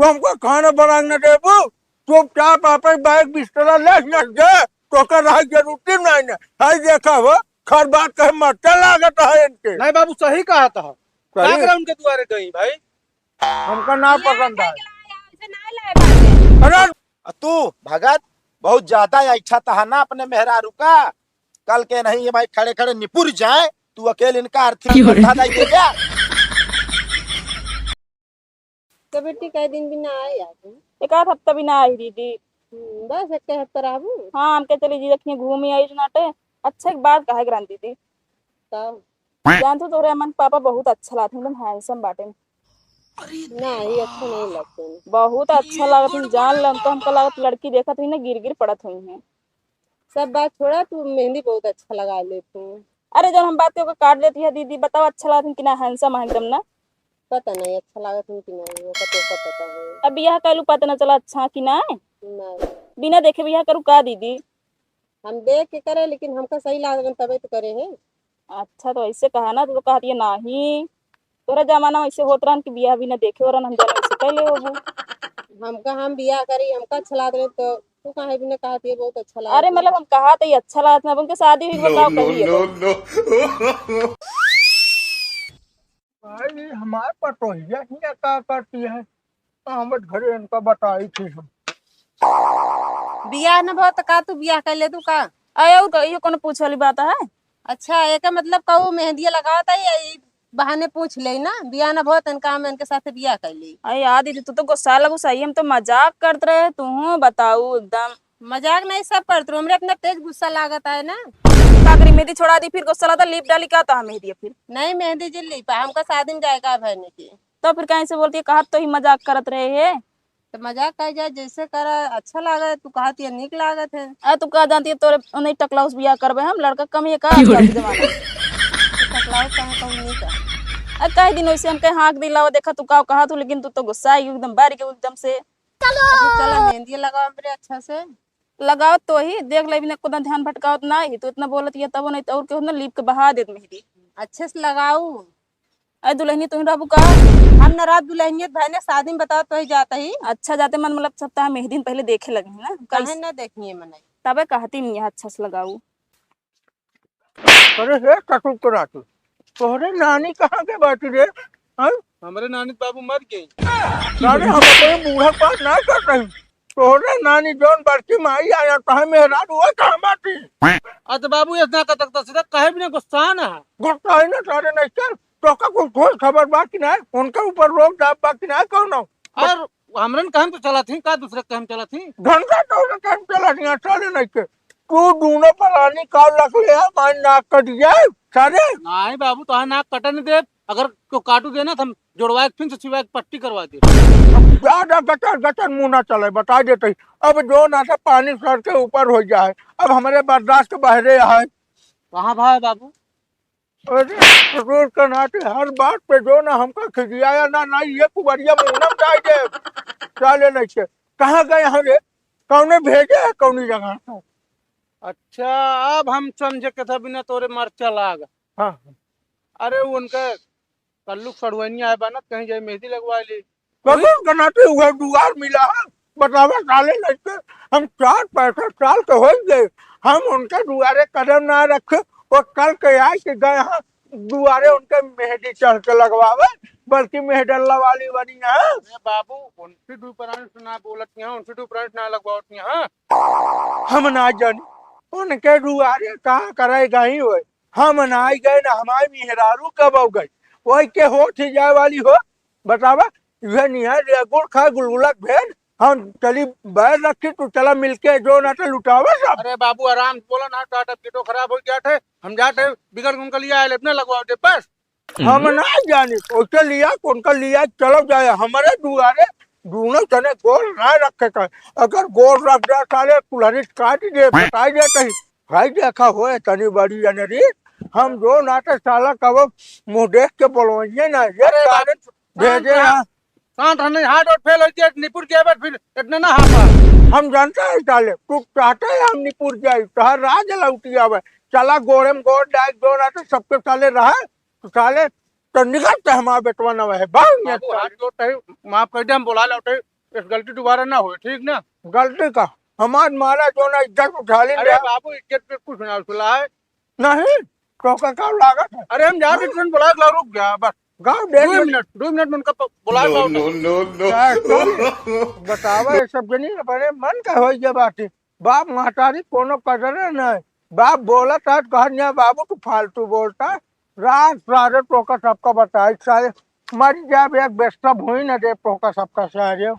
तुमको खाना बनाने देबू चुपचाप आपे बैग बिस्तरा ले जा तो कर रहा जरूरत नहीं ना हाय देखा हो खर बात कहे मरते लागत है इनके नहीं बाबू सही कहा था क्या सही करा उनके द्वारे गई भाई। हमका ना पसंद है अरे तू भगत बहुत ज्यादा इच्छा था ना अपने मेहरारू का। कल के नहीं ये भाई खड़े खड़े निपुर जाए तू अकेले इनका आर्थिक बता दे क्या। तो बेटी कई दिन भी ना आए आज। एक आध हफ्ता भी ना आई दीदी। बस एक हफ्ता रहू हाँ हमके चली जी रखिए घूमी आई नाटे। अच्छा एक बात कहे ग्रांत दीदी तब जानते तोरे अमन पापा बहुत अच्छा लागत एकदम हैंडसम बाटे नहीं अच्छा नहीं लगते। बहुत अच्छा लागत जान लन तो हमको लागत लड़की देखत हुई ना गिर गिर पड़त हुई है। सब बात छोड़ा तू मेहंदी बहुत अच्छा लगा ले तू। अरे जब हम बात को काट देती है दीदी बताओ अच्छा लागत कि ना हैंडसम है एकदम ना। पता नहीं अच्छा लागत है कि नहीं वो तो पता है। अब बियाह कलू पता न चला अच्छा कि ना नहीं बिना देखे बियाह करू का दीदी। हम देख के करे लेकिन हमका सही लागत तबे तो करे हैं। अच्छा तो ऐसे कहा ना तो कहती है नहीं तोरा जमाना में ऐसे होत रहन कि बियाह भी ना देखे और हम जाने ऐसे कैले होबू। हमका हम बियाह करी हमका अच्छा लागत तो तू काहे भी ना कहती है बहुत अच्छा लागत। अरे मतलब हम कहा तो ये अच्छा लागत ना उनके शादी हुई बताओ कही भाई हमारे पटोहिया ही क्या करती है हम घरे इनका बताई थी हम बियाह न बहुत का तू बियाह कर ले तू का। अरे और कहियो कोनो पूछ वाली बात है। अच्छा एक मतलब कहू मेहंदी लगावता है या बहाने पूछ ले ना बियाह न बहुत इनका हम इनके साथ बियाह कर ली। अरे यार दीदी तू तो गुस्सा लगू सही हम तो मजाक करते रहे तू बताऊ एकदम मजाक नहीं सब करते रहो हमरे अपना तेज गुस्सा लागत है ना। काकरी मेहंदी छोड़ा दी फिर गुस्सा लगा लीप डाली क्या था मेहंदी फिर नहीं मेहंदी जिल्ली पा हमका शादी में जाएगा बहने की। तो फिर कहीं से बोलती है कहा तो ही मजाक करत रहे है। तो मजाक कर जाए जैसे कर अच्छा लागत तू कहती है निक लागत है। अरे तू कहा जानती है तोरे नहीं टकला उस बियाह करबे हम लड़का कम है का आजकल के जमाने में। टकलाओ कहाँ कहूँ नहीं का। अरे कई दिन वैसे हम कहीं हाँक दिलाओ देखा तू का कहा तू लेकिन तू तो गुस्सा आई एकदम बारीक एकदम से। अच्छा चला मेहंदी लगाओ हमरे अच्छा से लगाओ तो ही देख ले बिना खुदा ध्यान भटकाओ ना ही तो इतना बोलत है तब नहीं तो और के ना लीप के बहा देत मेहंदी। अच्छे से लगाऊ। अरे दुल्हनी तू ही रहबू का हम न रात दुल्हनियत भाई ने शादी में बताओ तो ही जाता ही। अच्छा जाते मन मतलब सप्ताह मेहंदी पहले देखे लगे हैं ना कहे न देखिए मनाई तबे कहती नहीं है अच्छा से लगाऊ। अरे हे कटुक कराती तोहरे नानी कहाँ के बैठी रे हैं? हमारे नानी बाबू मर गई। नानी हम अपने बूढ़ा पास ना कर रही तोहरे नानी जोन बड़की माई आया तो मेहरा हुआ कहाँ बाटी अच्छा बाबू इतना का तक सीधा कहे भी ना गुस्सा ना गुस्सा है ना सारे नहीं चल तो का कुछ ठोस खबर बाकी ना उनके ऊपर रोक दाब बाकी ना कौन हो और हमरन कहम तो चला थी का दूसरे कहम चला थी। घंटा तो टाइम चला दिया सारे नहीं के तू दोनों पलानी काल रख ले मान नाक कट जाए सारे नहीं बाबू तो नाक कटन दे अगर को काटू देना तो हम जोड़वा फिर से सिवा पट्टी करवा दे। ज्यादा गटर गटर मुंह ना चले बता देते अब जो ना से पानी सर के ऊपर हो जाए अब हमारे बर्दाश्त बहरे है कहाँ भाई बाबू। अरे रोज का नाते हर बात पे जो ना हमका खिजियाया ना ना ये कुबरिया मुंह जाए दे चाले नहीं के कहाँ गए हरे कौने भेजे है कौनी जगह से। अच्छा अब हम समझे के था बिना तोरे मरचा लाग। हाँ अरे उनके कल्लू सड़वैनी आए बना कहीं जाए मेहंदी लगवा ली। कौन बनाते हुए दुआर मिला है बतावा साले नहीं के हम 4-65 साल के हो गए हम उनके दुआरे कदम ना रखे और कल के आए कि गए हाँ दुआरे उनके मेहंदी चढ़ के लगवावे बल्कि मेहडल्ला वाली बनी है। अरे बाबू उनसे दो प्राण सुना बोलत यहाँ उनसे दो प्राण ना लगवाओ यहाँ। हम ना जाने उनके दुआरे कहाँ करेगा ही हुए हम ना आई गए ना हमारी मेहरारू कब हो गई वही के हो थी जाए वाली हो बतावा यह नहीं है गुड़ खा गुलगुला भेद हम चली बैर रखी तो चला मिलके जो ना तो लुटावे सब। अरे बाबू आराम से बोला ना टाटा पेटो खराब हो गया थे हम जाते बिगड़ उनका लिया है अपने लगवाओ दे बस। हम ना जाने उसके लिया उनका लिया चलो जाए हमारे दुआरे दोनों चने गोल ना रखे का अगर गोल रख दे साले कुल्हड़ी काट दे बताई दे कहीं भाई देखा हो तनी बड़ी अनरी हम जो नाटे साला कब मुंह देख के बोलवाइए ना ये सारे भेजे हैं सांत हमने हाथ और फेल हो गया निपुर के बाद फिर इतना ना हापा हम जानते हैं साले तू चाहते है हम निपुर जाए तो राज लौटी आवे चला गोरे में गोड़ डाय दो नाटे सबके साले रहा तो साले तो निकलते हमारा बेटवा न है बाबू हाथ जोड़ते माफ कर दे हम बुला लौटे इस गलती दोबारा ना हो, ठीक ना? गलती का हमार मारा जो ना इज्जत उठा ली अरे बाबू इज्जत पे कुछ ना सुला है। नहीं तो का लागत है अरे हम जा रहे बुला के रुक गया बस। गाँव देख 2 मिनट में उनका बुला बतावा ये सब जनी अपने मन का हो गया बात बाप महतारी कोनो कदर नहीं बाप बोला था घर बाबू तू फालतू बोलता रात सारे टोका सबका बताई सारे मर जब एक बेस्टा भूई न दे टोका सबका सारे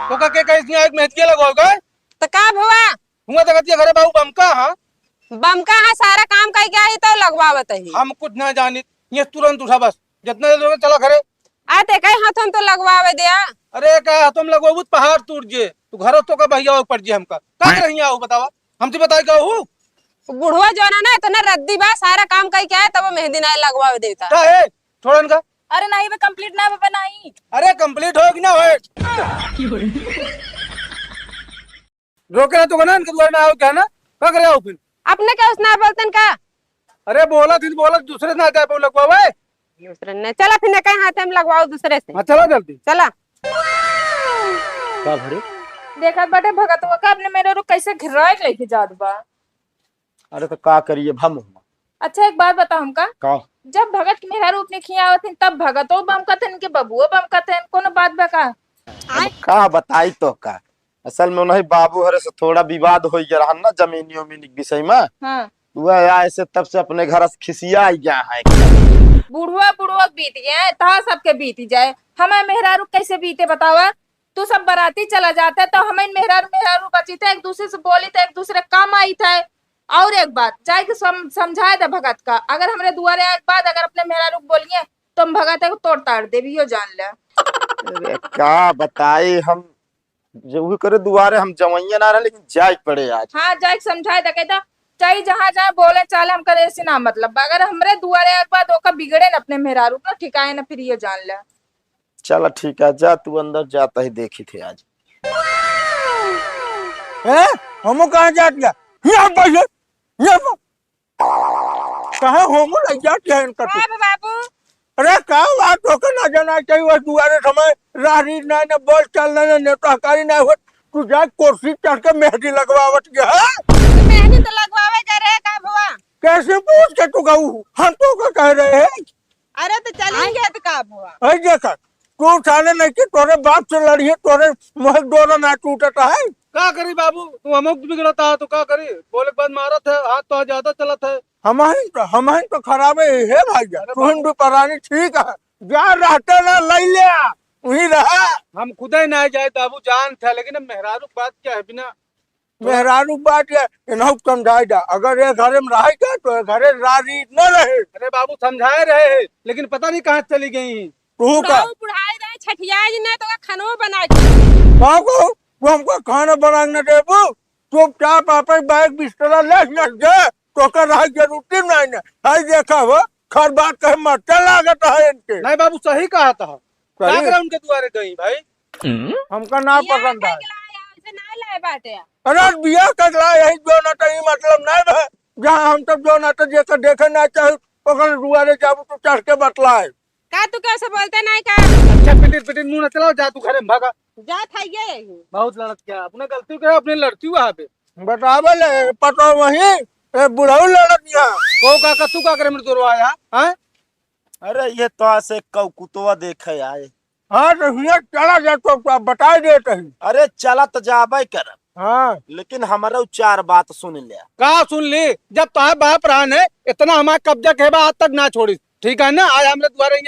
तो का के कैसे एक मेहदिया लगवाओगे? तो का भवा हुआ तो कहती है घरे बाबू बमका हां बम का है सारा काम कई क्या ही तो लगवावत ही हम कुछ ना जानी ये तुरंत उठा बस जितना देर होगा चला घरे। आते कई हाथों तो लगवावे दिया अरे का तुम लगवाबू पहाड़ टूट जे तू घर तो का भैया पड़ जे हमका का कर रही आओ बतावा हमसे बता के हूं बुढ़वा जो ना तो ना रद्दी बा सारा काम कई क्या है तब मेहंदी ना लगवावे देता का है छोड़न का। अरे नहीं बे कंप्लीट ना बे नहीं। अरे कंप्लीट हो कि ना होए रोके ना तो ना इनके द्वारा ना आओ क्या ना का करे आओ फिर अपने क्या उसना बोलतन का अरे बोला दूसरे ना जाए लगवावे दूसरे ने चला फिर न कहीं हाथ में लगवाओ दूसरे से हाँ चला जल्दी चला का भरे देखा बटे भगतवा का अपने मेरे रो कैसे घिराए लेके जात बा। अरे तो का करिए भम अच्छा एक बात बताओ हमका का जब भगत के मेहरा रूप ने खिया आवत तब भगतो बम कथन के बबुओ बम कथन कोनो बात बा का बताई तो का असल में नहीं बाबू हरे से थोड़ा विवाद हो गया रहा ना जमीनी उमीनी के विषय में हाँ वह ऐसे तब से अपने घर से खिसिया ही गया है बुढ़वा बीत गया ता सबके बीत जाए हमें मेहरारू कैसे बीते बतावा तू सब बराती चला जाता है तो हमें मेहरारू बची थे एक दूसरे से बोली थे एक दूसरे काम आई थे। और एक बात जाए के समझाए दे भगत का अगर हमरे दुआरे एक बात अगर अपने मेहरारू बोलिए तो हम भगत को तोड़ ताड़ दे भी जान ले। अरे का बताई हम जो करे दुआरे हम जवैया ना रहे लेकिन जाए पड़े आज। हाँ जाए के समझाए दे कहता चाहे जहाँ जाए बोले चाले हम करे ऐसे ना मतलब अगर हमरे दुआरे एक बात होकर बिगड़े न अपने मेहरारू ना ठिकाए न फिर ये जान ले। चल ठीक है जा तू अंदर जाता ही देखी थे आज हैं हम कहां जात गया यहाँ पर कहा होमो लग जात है इनका तो बाबू अरे का बात होकर ना जाना चाहिए वो दुआरे समय राही ना न बोल चलना न नेताकारी ना हो तू जा कुर्सी चढ़ के मेहंदी लगवावत गया मेहंदी तो लगवावे जा रहे का भवा कैसे पूछ के तू कहू हम तो का कह रहे हैं अरे तो चलेंगे तो का भवा देखा तू उठाने नहीं कि तोरे बाप से लड़िए तोरे मोह डोरा ना टूटता है का करी बाबू तू अमुक बिगड़ता है तो का करी बोले के बाद मारत है हाथ तो ज्यादा चलत है हमारी तो खराबे है भाई तू हिंदू परानी ठीक है जा रहते ना ले लिया वही रहा हम खुद ही ना जाए बाबू जान था लेकिन मेहरारू बात क्या है बिना मेहरारू बात है इन्हों समझाई जा अगर ये घर में रहेगा तो घरे राजी न रहे अरे बाबू समझाए रहे हैं लेकिन पता नहीं कहाँ चली गई। तू का बुढ़ाई रहे छठियाई ने तो खानो बना के बाबू तू हमको खाना बनाने देबू चुपचाप आपे बैग बिस्तर ले जा तो कर रहा जरूरत नहीं ना हाय देखा वो खर बात कहे मरते लागत है इनके नहीं बाबू सही कहा था क्या करा उनके द्वारे गई भाई हमका ना पसंद है ना लाए बाटे अरे बिया कगला यही जो ना तो मतलब नहीं है जहाँ हम सब जो ना तो जेकर देखे ना चाहे ओकर दुआरे जाबू तो चढ़ के बतलाए का तू कैसे बोलते नहीं का अच्छा पिटिर मुंह न चलाओ जा तू घरे में भागा जा था ये बहुत लड़त क्या अपने गलती करे अपने लड़ती वहाँ पे बतावे ले पता वही बुढ़ऊ लड़त यहाँ को का तू का करे मेरे तो आया हैं अरे ये तो ऐसे कौकुतवा देखे आए हाँ तो हियाँ चला जाए तो बता देते ही अरे चला तो जाबे कर हाँ लेकिन हमारा चार बात सुन लिया का सुन ली जब तो बाप रहन है इतना हमारा कब्जा के आज तक ना छोड़ी ठीक है ना आज हमरे द्वारे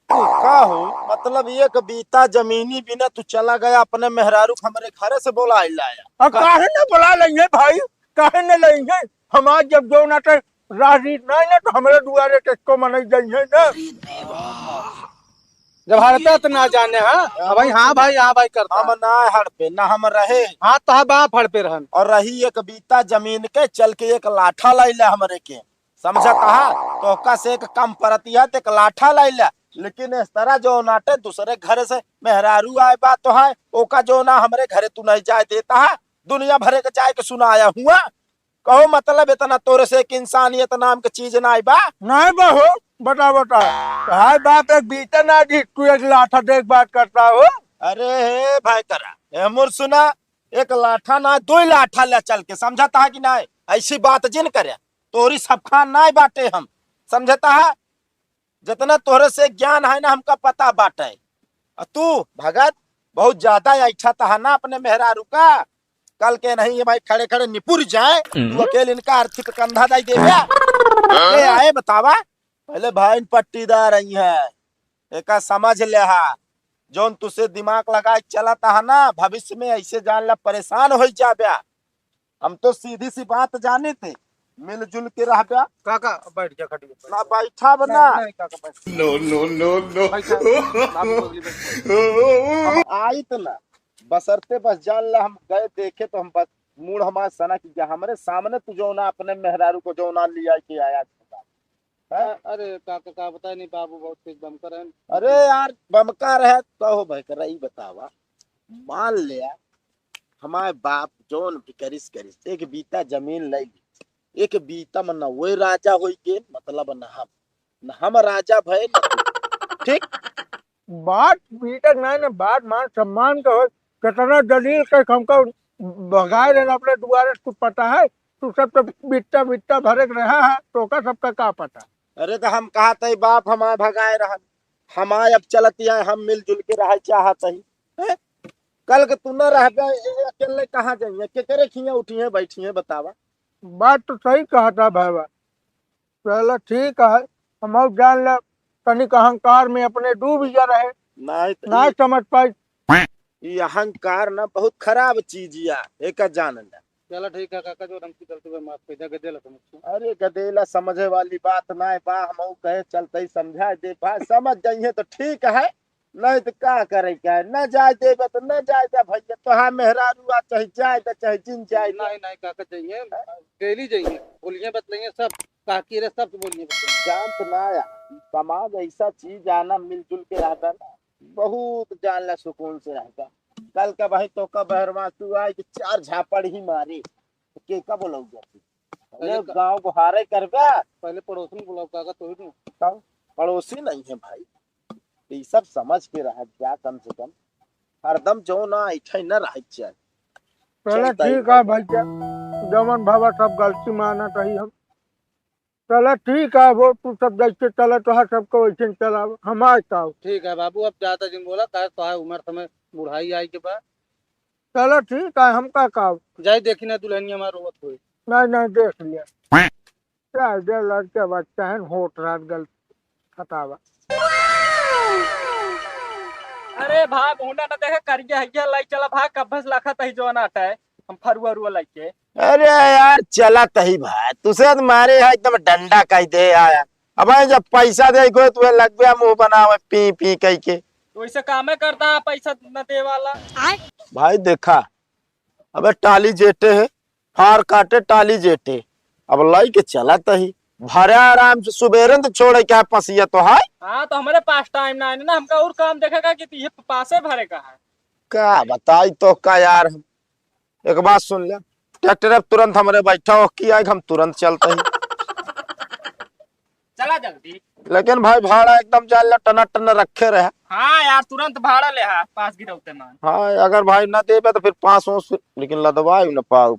का हो मतलब एक बीता जमीनी बिना तू चला गया अपने मेहरारू हमारे घर से बोला लाया काहे न बुला लेंगे भाई काहे न लेंगे हम आज जब जो ना तो राजी नहीं ना तो हमारे दुआरे किसको मनाई जाइए ना जब हड़पे तो ना जाने भाई हाँ भाई करता हम ना हड़ पे ना हम रहे हाँ तो बाप हड़पे रहन और रही एक बीता जमीन के चल के एक लाठा लाइला हमारे के समझा कहा तो का से एक कम परतिया ते एक लाठा लाइला लेकिन इस तरह जो नाटे दूसरे घर से मेहरारू आए बात तो है ओका जो ना हमारे घरे तू नहीं जाए देता है दुनिया भरे के जाए के सुनाया हुआ कहो मतलब इतना तोरे से एक इंसानियत नाम की चीज ना आई बा नहीं बहो बता बता। हाय बाप एक बीता ना जी, तू एक लाठा देख बात करता हो। अरे हे भाई करा ए मोर सुना, एक लाठा ना दो लाठा ले चल के, समझता है कि नहीं? ऐसी बात जिन करे तोरी सब खान नहीं बाटे हम, समझता है? जितना तोरे से ज्ञान है ना हमका पता बाटे। तू भगत बहुत ज्यादा इच्छा था ना अपने मेहरारू का, कल के नहीं ये भाई खड़े खड़े निपुर जाए, तू अकेले इनका आर्थिक कंधा दाई दे ये आए बतावा। पहले भाई पट्टीदार आई है, एक समझ ले हा, जोन तुसे दिमाग लगा चलता है ना, भविष्य में ऐसे जान ला परेशान हो जा। हम तो सीधी सी बात जाने थे, मिलजुल के रह गया। काका बैठ जा खटिया पे। ना बैठा बना नहीं काका बैठ। नो नो आई तो ना बसरते बस जान ला, हम गए देखे तो हम बस मूड हमारा सना की गया, हमारे सामने तू जो ना अपने मेहरारू को जो ना लिया के आया है? अरे काका का पता नहीं, बाबू बहुत तेज बमकर है। अरे यार बमकार है तो हो भाई कर रही बतावा। मान लिया हमारे बाप जोन भी करिस एक बीता जमीन ली, एक बीता में न वो राजा होई के मतलब न हम राजा भय न तू। ठीक बात बीतक नहीं ना, बात मान सम्मान का हो, कितना दलील के हमको भगाए रहना अपने दुआरे, तू पता है? तू सब तो बिट्टा बिट्टा भरे रहा है, तो का सबका का पता? अरे तो हम कहा थे बाप हमारे भगाए रहा, हमारे अब चलती है, हम मिलजुल के रह चाहत ही। कल के तू न रह गए अकेले कहाँ जाइए, के करे खिया उठी है बैठी है बतावा। बात तो सही कहा था भाई। चलो ठीक है, हम अब जान ले तनिक अहंकार में अपने डूब जा रहे, नहीं ना समझ पाई। ये अहंकार ना बहुत खराब चीज या एक जान ले। चलो ठीक है काका, जो रंग की चलते हुए माफ कर दे गदेला तुम। अरे गदेला समझे वाली बात ना है बा, हम कहे चलते ही समझा दे बा, समझ जाइए तो ठीक है, नहीं तो क्या करे, क्या न जाए दे तो न जाए दे भैया, तो हाँ मेहरारू चाहे जाए तो चाहे जिन जाए। नहीं नहीं काका चाहिए, डेली जाइए, बोलिए बतलाइए सब, काकी रे सब बोलिए बतलाइए। जान तो ना यार, समाज ऐसा चीज आना मिलजुल के रहता ना, बहुत जान ला सुकून से रहता। कल का भाई तो का बहरवा तू आए कि 4 झापड़ ही मारी, के का बोलोगे? अरे गांव को हारे कर गया, पहले पड़ोसन बुलाओ काका, तो ही पड़ोसी नहीं है भाई, ये सब समझ के रह जा, कम से कम हरदम जो ना ऐठे न रह जाए। चलो ठीक है भैया, जमन भावा सब गलती माना चाहिए हम। चलो ठीक है, वो तू सब जैसे चले तो हर सबको वैसे चला हमारे का। ठीक है बाबू, अब ज्यादा दिन बोला कहा तो है, उम्र समय बुढ़ाई आई के बाद। चलो ठीक है, हम का काम जाए देखी ना दुल्हनिया हमारा रोवत हुई। नहीं देख लिया, क्या जो लड़के बच्चा है होट रात गलती खतावा। अरे भाग होना ना देखे करिया हैया लाई चला भाग कब्बस लाखा तही जो ना है, हम फरुआ रुआ लाई के। अरे यार चला तही भाई, तुसे तो मारे है एकदम डंडा कह दे आया। अब जब पैसा दे गो तो लग गया मुंह बनावे पी पी कह के, तो ऐसे कामे करता है पैसा न दे वाला। भाई देखा अबे टाली जेटे है, हार काटे टाली जेटे, अब लाई के चला तही भरे आराम से, सुबेरे तो छोड़े क्या पसिया तो है। हाँ तो हमारे पास टाइम ना है ना, हमका और काम देखेगा कि ये पासे भरे का है। क्या बताई तो का यार, हम एक बात सुन ले, ट्रैक्टर अब तुरंत हमारे बैठा हो कि आए हम तुरंत चलते ही। चला जल्दी। लेकिन भाई भाड़ा एकदम जान ला टना टना रखे रहे। हाँ यार तुरंत भाड़ा ले हा, पास गिरौते मान। हाँ अगर भाई ना दे तो फिर 500, लेकिन लदवाई न पाऊ।